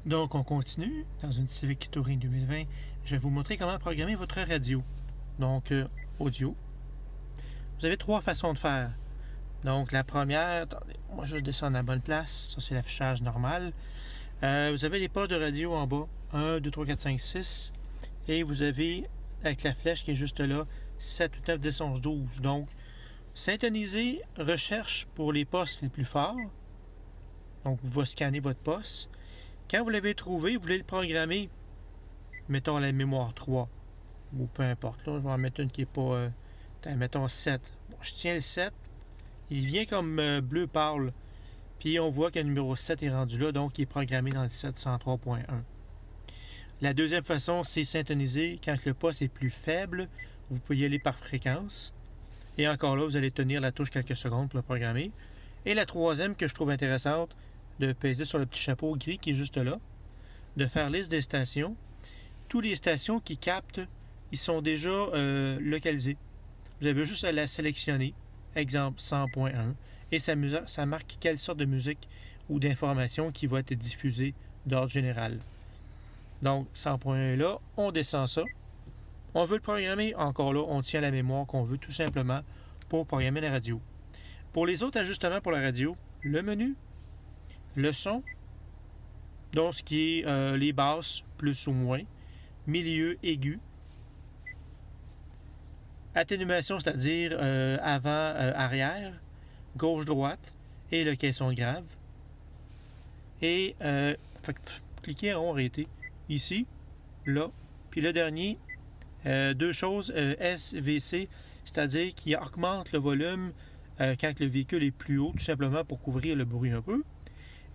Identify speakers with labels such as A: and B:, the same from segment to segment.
A: Donc, on continue. Dans une Civic Touring 2020, je vais vous montrer comment programmer votre radio. Donc, audio. Vous avez trois façons de faire. Donc, la première, attendez, moi je descends à la bonne place. Ça, c'est l'affichage normal. Vous avez les postes de radio en bas. 1, 2, 3, 4, 5, 6. Et vous avez, avec la flèche qui est juste là, 7, 8, 9, 10, 11, 12. Donc, syntoniser recherche pour les postes les plus forts. Donc, vous va scanner votre poste. Quand vous l'avez trouvé, vous voulez le programmer, mettons la mémoire 3, ou peu importe. Là, je vais en mettre une qui n'est pas... mettons 7. Bon, je tiens le 7. Il vient comme bleu pâle. Puis on voit que le numéro 7 est rendu là, donc il est programmé dans le 703.1. La deuxième façon, c'est syntoniser. Quand le poste est plus faible, vous pouvez y aller par fréquence. Et encore là, vous allez tenir la touche quelques secondes pour le programmer. Et la troisième que je trouve intéressante, de peser sur le petit chapeau gris qui est juste là, de faire liste des stations. Toutes les stations qui captent, ils sont déjà localisées. Vous avez juste à la sélectionner, exemple 100.1, et ça marque quelle sorte de musique ou d'information qui va être diffusée d'ordre général. Donc 100.1 là, on descend ça. On veut le programmer, encore là, on tient la mémoire qu'on veut tout simplement pour programmer la radio. Pour les autres ajustements pour la radio, le menu, le son, donc ce qui est les basses, plus ou moins, milieu, aigu, atténuation, c'est-à-dire avant, arrière, gauche, droite, et le caisson grave. Et cliquez en rond arrêté, ici, là, puis le dernier, deux choses, SVC, c'est-à-dire qui augmente le volume quand le véhicule est plus haut, tout simplement pour couvrir le bruit un peu.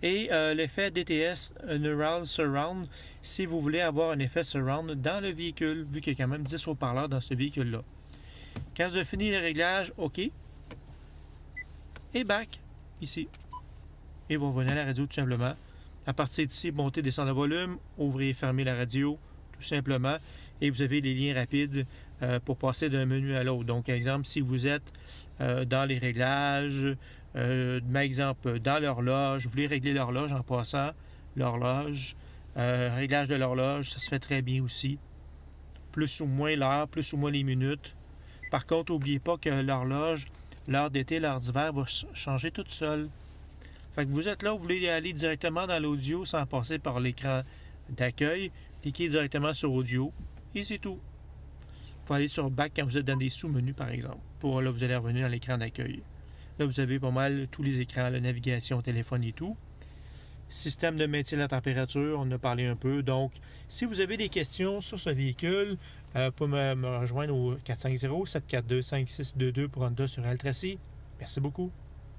A: Et l'effet DTS Neural Surround, si vous voulez avoir un effet surround dans le véhicule, vu qu'il y a quand même 10 haut-parleurs dans ce véhicule-là. Quand vous avez fini les réglages, OK. Et back, ici. Et vous revenez à la radio tout simplement. À partir d'ici, montez, descendre le volume, ouvrez et fermez la radio, tout simplement. Et vous avez les liens rapides pour passer d'un menu à l'autre. Donc, exemple, si vous êtes dans les réglages, par exemple, dans l'horloge, vous voulez régler l'horloge en passant, l'horloge, réglage de l'horloge, ça se fait très bien aussi. Plus ou moins l'heure, plus ou moins les minutes. Par contre, n'oubliez pas que l'horloge, l'heure d'été, l'heure d'hiver va changer toute seule. Fait que vous êtes là, vous voulez aller directement dans l'audio sans passer par l'écran d'accueil, cliquez directement sur audio et c'est tout. Vous pouvez aller sur back quand vous êtes dans des sous-menus par exemple. Pour là, vous allez revenir dans l'écran d'accueil. Là, vous avez pas mal tous les écrans, la navigation, téléphone et tout. Système de maintien de la température, on en a parlé un peu. Donc, si vous avez des questions sur ce véhicule, vous pouvez me rejoindre au 450-742-5622 pour Honda sur Altraci. Merci beaucoup.